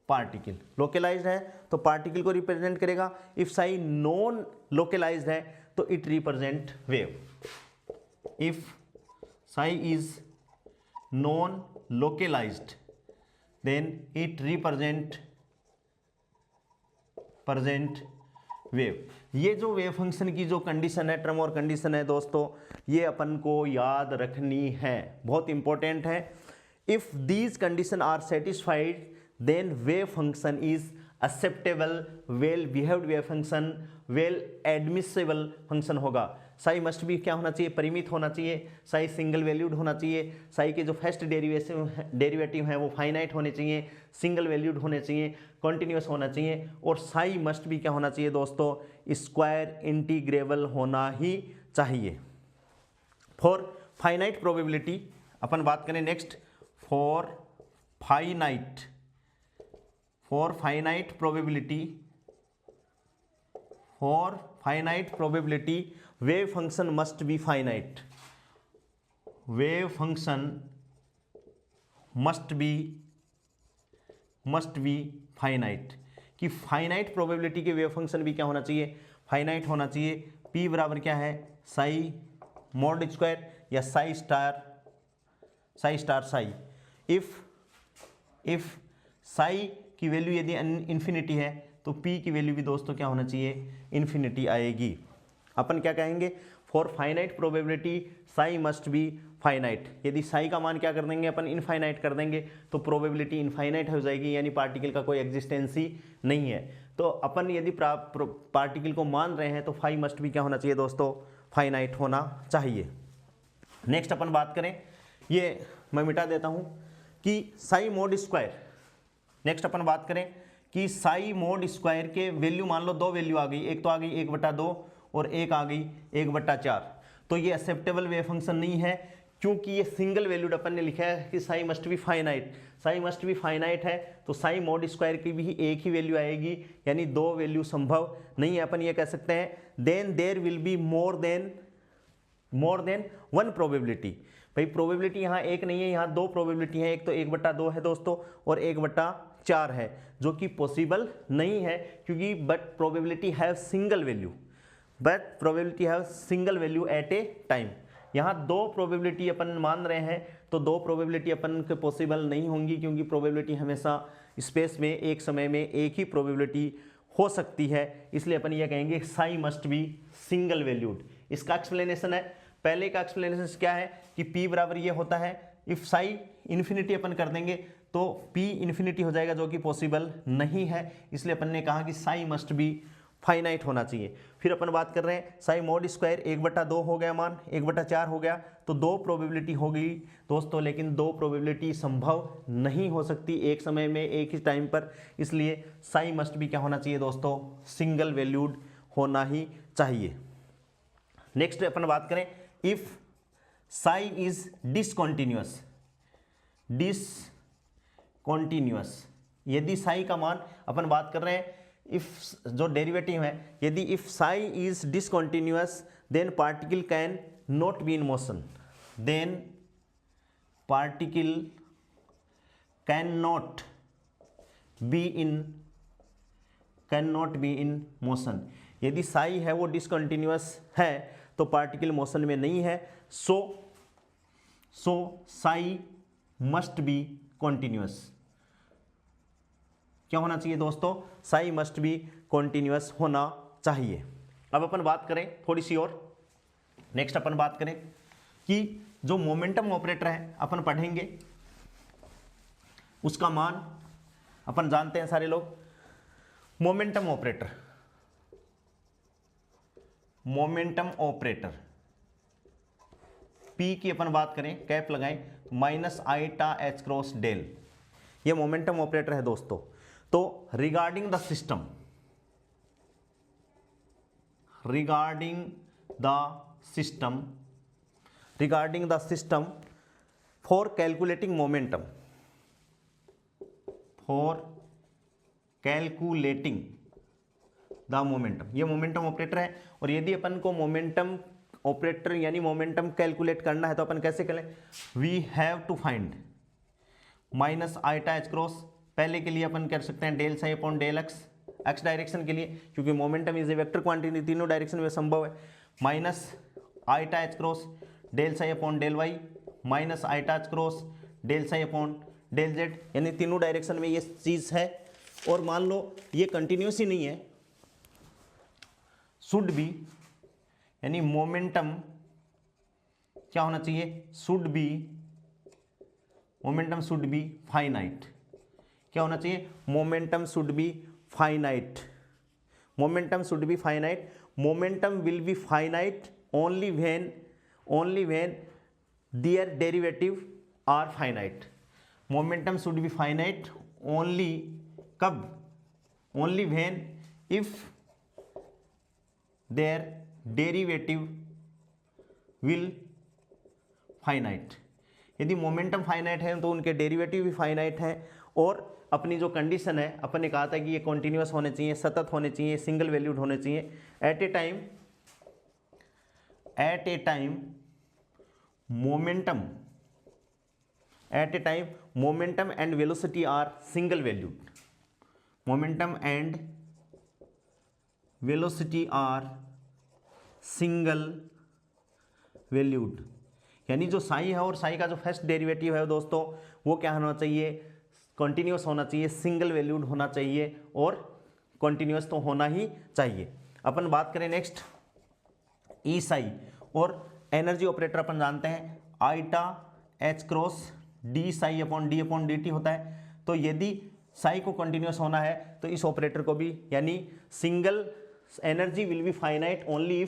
particle. Localised है तो पार्टिकल को रिप्रेजेंट करेगा, इफ साई नॉन लोकेलाइज्ड है तो it represent wave, if psi is non localised then it represent wave. ये जो वेव फंक्शन की जो कंडीशन है, टर्म और कंडीशन है दोस्तों, ये अपन को याद रखनी है, बहुत इंपॉर्टेंट है। If these condition are satisfied then wave function is acceptable, well behaved wave function, well admissible function होगा। साई मस्ट भी क्या होना चाहिए, परिमित होना चाहिए, साई सिंगल वैल्यूड होना चाहिए, साई के जो फर्स्ट डेरिवेटिव हैं वो फाइनाइट होने चाहिए, सिंगल वैल्यूड होने चाहिए, कॉन्टिन्यूस होना चाहिए, और साई मस्ट भी क्या होना चाहिए दोस्तों, स्क्वायर इंटीग्रेबल होना ही चाहिए। फॉर फाइनाइट प्रोबेबिलिटी अपन बात करें next, for finite probability wave function must be finite, wave function must be finite, कि फाइनाइट प्रोबेबिलिटी के वेव फंक्शन भी क्या होना चाहिए, फाइनाइट होना चाहिए। P बराबर क्या है, साई मॉड स्क्वायर या साई स्टार साई। इफ साई की वैल्यू यदि इन्फिनिटी है तो P की वैल्यू भी दोस्तों क्या होना चाहिए, इन्फिनिटी आएगी। अपन क्या कहेंगे, for finite probability Sai must be finite. यदि साई का मान क्या कर देंगे अपन, इनफाइनाइट कर देंगे, तो प्रोबेबिलिटी इनफाइनाइट हो जाएगी, यानी पार्टिकल का कोई एग्जिस्टेंस ही नहीं है। तो अपन यदि पार्टिकल को मान रहे हैं तो फाई मस्ट भी क्या होना चाहिए दोस्तों, फाइनाइट होना चाहिए। नेक्स्ट अपन बात करें, ये मैं मिटा देता हूं कि साई मॉड स्क्वायर, नेक्स्ट अपन बात करें कि साई मॉड स्क्वायर के वैल्यू मान लो दो वैल्यू आ गई, एक तो आ गई 1/2 और एक आ गई 1/4, तो ये एक्सेप्टेबल वेव फंक्शन नहीं है, क्योंकि ये सिंगल वैल्यूड अपन ने लिखा है कि Sai must be finite, psi must be finite है तो साई मॉड स्क्वायर की भी एक ही वैल्यू आएगी, यानी दो वैल्यू संभव नहीं है। अपन ये कह सकते हैं then there will be more than one probability. भाई प्रोबेबिलिटी यहाँ एक नहीं है, यहाँ दो प्रोबेबिलिटी है, एक तो 1/2 है दोस्तों और 1/4 है, जो कि पॉसिबल नहीं है, क्योंकि but probability have single value at a time. यहाँ दो प्रोबेबिलिटी अपन मान रहे हैं तो दो प्रोबेबिलिटी अपन के पॉसिबल नहीं होंगी, क्योंकि प्रोबेबिलिटी हमेशा स्पेस में एक समय में एक ही प्रोबेबिलिटी हो सकती है, इसलिए अपन ये कहेंगे Sai must be single valued. इसका एक्सप्लेनेशन है, पहले का एक्सप्लेनेशन क्या है कि P बराबर ये होता है, इफ साई इन्फिनिटी अपन कर देंगे तो P इन्फिनिटी हो जाएगा, जो कि पॉसिबल नहीं है, इसलिए अपन ने कहा कि साई मस्ट बी फाइनाइट होना चाहिए। फिर अपन बात कर रहे हैं साई मॉड स्क्वायर 1/2 हो गया, मान 1/4 हो गया, तो 2 प्रोबेबिलिटी हो गई दोस्तों, लेकिन 2 प्रोबेबिलिटी संभव नहीं हो सकती एक समय में, एक ही टाइम पर, इसलिए साई मस्ट बी क्या होना चाहिए दोस्तों, सिंगल वैल्यूड होना ही चाहिए। नेक्स्ट अपन बात करें इफ साई इज डिसकॉन्टिन्यूअस, यदि साई का मान अपन बात कर रहे हैं इफ जो डेरिवेटिव है, यदि if psi is discontinuous then particle can not be in motion, then particle can not be in motion. यदि साई है वो डिसकंटिन्यूअस है तो पार्टिकल मोशन में नहीं है, सो साई मस्ट बी कॉन्टिन्यूअस। क्या होना चाहिए दोस्तों, साई मस्ट बी कॉन्टिन्यूअस होना चाहिए। अब अपन बात करें थोड़ी सी और, नेक्स्ट अपन बात करें कि जो मोमेंटम ऑपरेटर है अपन पढ़ेंगे, उसका मान अपन जानते हैं सारे लोग। मोमेंटम ऑपरेटर P की अपन बात करें, कैप लगाएं, minus iota H cross del, ये मोमेंटम ऑपरेटर है दोस्तों। तो regarding the system for calculating momentum, ये मोमेंटम ऑपरेटर है। और यदि अपन को मोमेंटम ऑपरेटर यानी मोमेंटम कैलकुलेट करना है तो अपन कैसे करें, we have to find minus iota H cross, पहले के लिए अपन कर सकते हैं del psi upon del X direction के लिए, क्योंकि momentum is a vector quantity, तीनों डायरेक्शन में संभव है, minus iota H cross del psi upon del Y minus iota H cross del psi upon del Z, यानी तीनों डायरेक्शन में ये चीज़ है। और मान लो ये कंटिन्यूस ही नहीं है, शुड बी, यानी मोमेंटम क्या होना चाहिए, मोमेंटम शुड बी फाइनाइट। क्या होना चाहिए, momentum should be finite. Momentum will be finite only when there derivative are finite. Momentum should be finite only कब, only when if there derivative will finite. यदि momentum finite है तो उनके derivative भी finite हैं। और अपनी जो कंडीशन है, अपन ने कहा था कि ये कॉन्टिन्यूअस होने चाहिए, सतत होने चाहिए, सिंगल वैल्यूड होने चाहिए, at a time momentum and velocity are single valued. Momentum and velocity are single valued, यानी जो साई है और साई का जो फर्स्ट डेरिवेटिव है दोस्तों, वो क्या होना चाहिए, कॉन्टिन्यूअस होना चाहिए, सिंगल वैल्यूड होना चाहिए, और कॉन्टिन्यूअस तो होना ही चाहिए। अपन बात करें नेक्स्ट ई साई, और एनर्जी ऑपरेटर अपन जानते हैं iota H cross D psi upon D T होता है। तो यदि साई को कंटिन्यूअस होना है तो इस ऑपरेटर को भी, यानी single energy will be finite only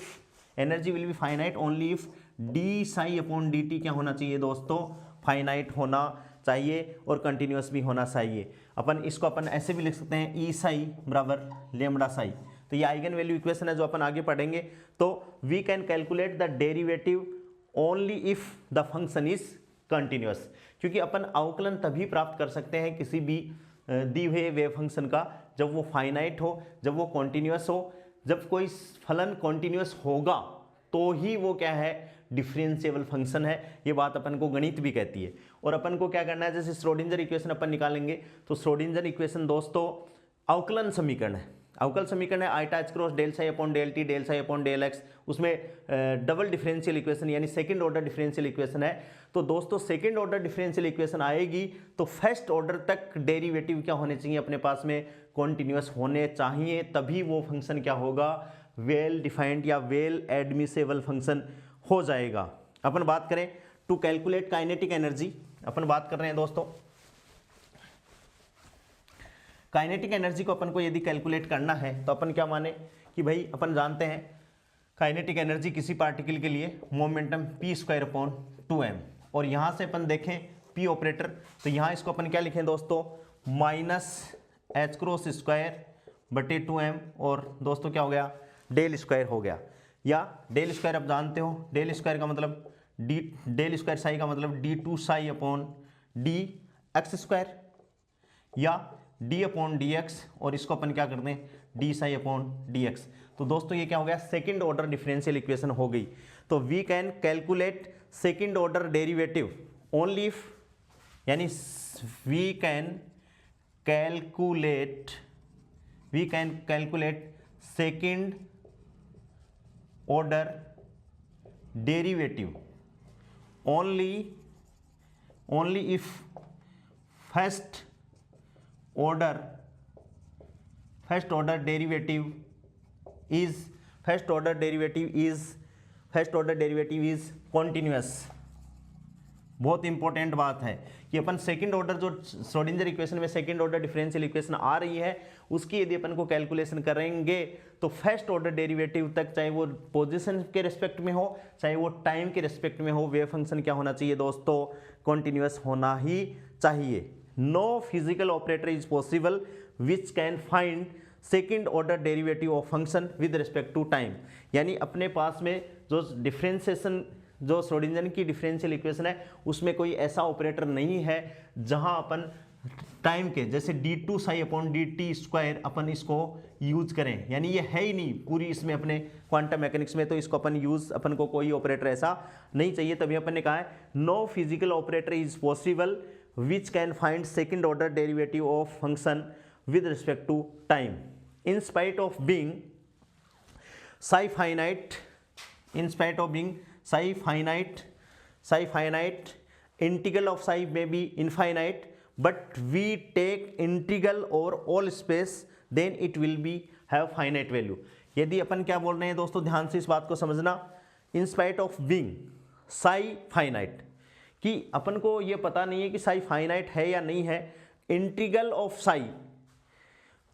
if D psi upon D T क्या होना चाहिए दोस्तों, फाइनाइट होना चाहिए और कंटिन्यूअस भी होना चाहिए। अपन इसको अपन ऐसे भी लिख सकते हैं, ई साई बराबर लेमडा साई। तो ये आइगन वैल्यू इक्वेशन है जो अपन आगे पढ़ेंगे। तो we can calculate the derivative only if the function is continuous, क्योंकि अपन अवकलन तभी प्राप्त कर सकते हैं किसी भी दी हुए वेव फंक्शन का जब वो फाइनाइट हो, जब वो कॉन्टिन्यूअस हो। जब कोई फलन कॉन्टिन्यूअस होगा तो ही वो क्या है, डिफरेंशिएबल फंक्शन है। ये बात अपन को गणित भी कहती है। और अपन को क्या करना है, जैसे श्रोडिंजर इक्वेशन अपन निकालेंगे तो श्रोडिंजर इक्वेशन दोस्तों अवकलन समीकरण है। अवकल समीकरण है iota H cross del psi upon del t del psi upon del x, उसमें डबल डिफरेंशियल इक्वेशन यानी सेकंड ऑर्डर डिफरेंशियल इक्वेशन है। तो दोस्तों सेकंड ऑर्डर डिफरेंशियल इक्वेशन आएगी तो फर्स्ट ऑर्डर तक डेरिवेटिव क्या होने चाहिए अपने पास में, कॉन्टिन्यूस होने चाहिए, तभी वो फंक्शन क्या होगा, वेल डिफाइंड या वेल एडमिसेबल फंक्शन हो जाएगा। अपन बात करें टू कैलकुलेट काइनेटिक एनर्जी, अपन बात कर रहे हैं दोस्तों काइनेटिक एनर्जी को अपन को यदि कैलकुलेट करना है तो अपन क्या माने कि भाई अपन जानते हैं काइनेटिक एनर्जी किसी पार्टिकल के लिए मोमेंटम p²/2m, और यहाँ से अपन देखें p ऑपरेटर, तो यहाँ इसको अपन क्या लिखें दोस्तों, -h×2/2m, और दोस्तों क्या हो गया, डेल स्क्वायर हो गया, या डेल स्क्वायर आप जानते हो, डेल स्क्वायर का मतलब डेल स्क्वायर साई का मतलब d2ψ/dx², या d/dx, और इसको अपन क्या करते हैं dψ/dx। तो दोस्तों ये क्या हो गया, सेकंड ऑर्डर डिफरेंशियल इक्वेशन हो गई। तो we can calculate second order derivative only if, यानी we can calculate second order derivative only if first order derivative is continuous। बहुत इंपॉर्टेंट बात है कि अपन सेकंड ऑर्डर जो श्रोडिंगर इक्वेशन में सेकंड ऑर्डर डिफरेंशियल इक्वेशन आ रही है उसकी यदि अपन को कैलकुलेशन करेंगे तो फर्स्ट ऑर्डर डेरिवेटिव तक, चाहे वो पोजीशन के रिस्पेक्ट में हो चाहे वो टाइम के रिस्पेक्ट में हो, वेव फंक्शन क्या होना चाहिए दोस्तों, कॉन्टिन्यूअस होना ही चाहिए। No physical operator is possible which can find second order derivative of function with respect to time. यानी अपने पास में जो डिफरेंशिएशन जो श्रोडिंगर की डिफरेंशियल इक्वेशन है उसमें कोई ऐसा ऑपरेटर नहीं है जहां अपन टाइम के जैसे d2ψ/dt² अपन इसको यूज करें, यानी ये है ही नहीं पूरी इसमें अपने क्वांटम मैकेनिक्स में, तो इसको अपन को कोई ऑपरेटर ऐसा नहीं चाहिए। तभी अपन ने कहा है no physical operator is possible which can find second order derivative of function with respect to time in spite of being psi finite, integral of psi may be infinite, but we take integral over all space, then it will be have finite value। यदि अपन क्या बोल रहे हैं दोस्तों, ध्यान से इस बात को समझना, in spite of being psi finite, कि अपन को ये पता नहीं है कि psi finite है या नहीं है, integral of psi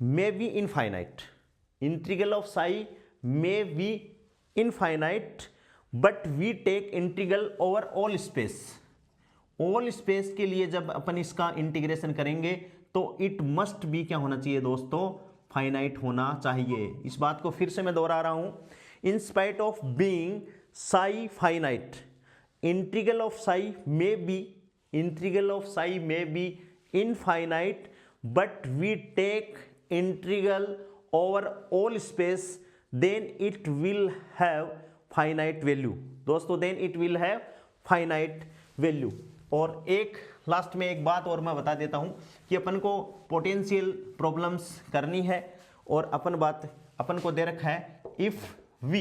may be infinite, integral of psi may be infinite, but we take integral over all space. All space के लिए जब अपन इसका इंटीग्रेशन करेंगे तो इट मस्ट बी क्या होना चाहिए दोस्तों, फाइनाइट होना चाहिए। इस बात को फिर से मैं दोहरा रहा हूं, in spite of being psi finite, integral of psi may be infinite, but we take integral over all space, then it will have finite value. दोस्तों then it will have finite value. और एक last में एक बात और मैं बता देता हूं कि अपन को पोटेंशियल प्रॉब्लम्स करनी है, और अपन को दे रखा है इफ v,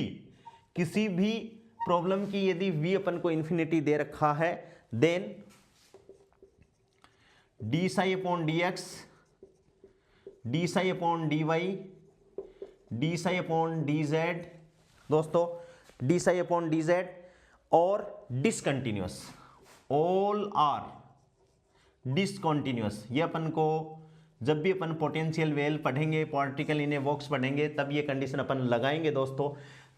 किसी भी प्रॉब्लम की यदि v अपन को इन्फिनिटी दे रखा है, देन dψ/dx, dψ/dy, dψ/dz, दोस्तों dψ/dz और डिसकंटिन्यूअस, ऑल आर डिसकंटिन्यूअस। ये अपन को जब भी अपन पोटेंशियल वेल पढ़ेंगे, पार्टिकल इन ए बॉक्स पढ़ेंगे, तब ये कंडीशन अपन लगाएंगे दोस्तों।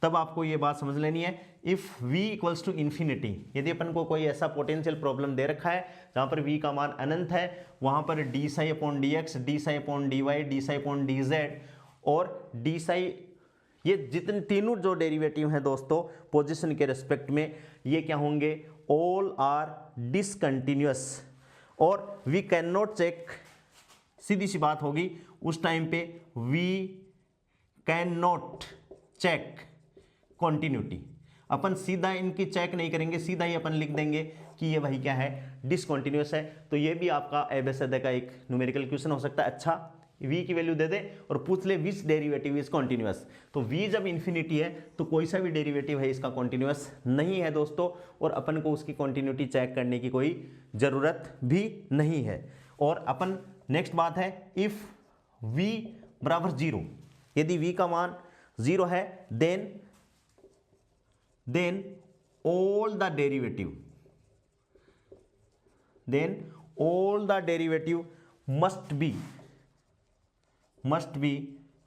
तब आपको ये बात समझ लेनी है, if v equals to infinity, यदि अपन को कोई ऐसा पोटेंशियल प्रॉब्लम दे रखा है जहां पर v का मान अनंत है, वहां पर dψ/dx, dψ/dy, dψ/dz और dψ, ये जितने तीनों जो डेरिवेटिव हैं दोस्तों पोजीशन के रेस्पेक्ट में, ये क्या होंगे, ऑल आर डिसकंटिन्यूअस, और वी कैन नॉट चेक, सीधी सी बात होगी उस टाइम पे, we can not check continuity. अपन सीधा इनकी चेक नहीं करेंगे, सीधा ही अपन लिख देंगे कि ये भाई क्या है, डिसकंटिन्यूअस है। तो ये भी आपका एबीसीडी का एक न्यूमेरिकल क्वेश्चन हो सकता है। अच्छा v की वैल्यू दे दे और पूछ ले विच डेरिवेटिव इज कॉन्टिन्यूअस, तो v जब इन्फिनिटी है तो कोई सा भी डेरिवेटिव है इसका कॉन्टिन्यूअस नहीं है दोस्तों, और अपन को उसकी कॉन्टिन्यूटी चेक करने की कोई ज़रूरत भी नहीं है। और अपन नेक्स्ट बात है, इफ v बराबर 0, यदि v का मान 0 है then all the derivative must be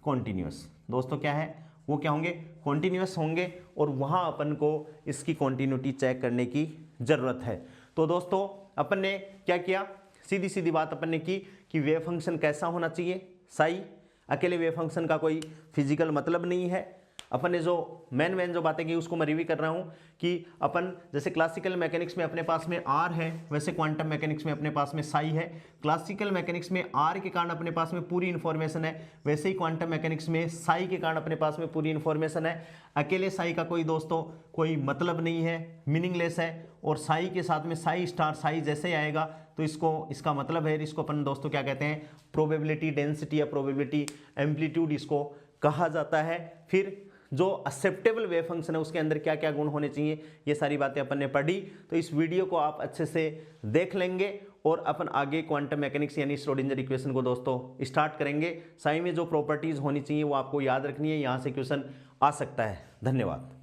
continuous। दोस्तों क्या है, वो क्या होंगे, कॉन्टिन्यूस होंगे, और वहां अपन को इसकी कॉन्टिन्यूटी चेक करने की जरूरत है। तो दोस्तों अपन ने क्या किया, सीधी सीधी बात अपन ने की कि वेव फंक्शन कैसा होना चाहिए, साई। अकेले वेव फंक्शन का कोई फिजिकल मतलब नहीं है। अपन ने जो मेन जो बातें की उसको मैं रिव्यू कर रहा हूं कि अपन जैसे क्लासिकल मैकेनिक्स में अपने पास में आर है, वैसे क्वांटम मैकेनिक्स में अपने पास में साई है। क्लासिकल मैकेनिक्स में आर के कारण अपने पास में पूरी इन्फॉर्मेशन है, वैसे ही क्वांटम मैकेनिक्स में साई के कारण अपने पास में पूरी इन्फॉर्मेशन है। अकेले साई का कोई दोस्तों कोई मतलब नहीं है, मीनिंगलेस है, और साई के साथ में साई स्टार साई जैसे ही आएगा तो इसका मतलब है, इसको अपन दोस्तों क्या कहते हैं, प्रोबेबिलिटी डेंसिटी या प्रोबेबिलिटी एम्पलीट्यूड इसको कहा जाता है। फिर जो एक्सेप्टेबल वेव फंक्शन है उसके अंदर क्या क्या गुण होने चाहिए, ये सारी बातें अपन ने पढ़ी। तो इस वीडियो को आप अच्छे से देख लेंगे और अपन आगे क्वांटम मैकेनिक्स यानी श्रोडिंगर इक्वेशन को दोस्तों स्टार्ट करेंगे। साई में जो प्रॉपर्टीज होनी चाहिए वो आपको याद रखनी है, यहाँ से क्वेश्चन आ सकता है। धन्यवाद।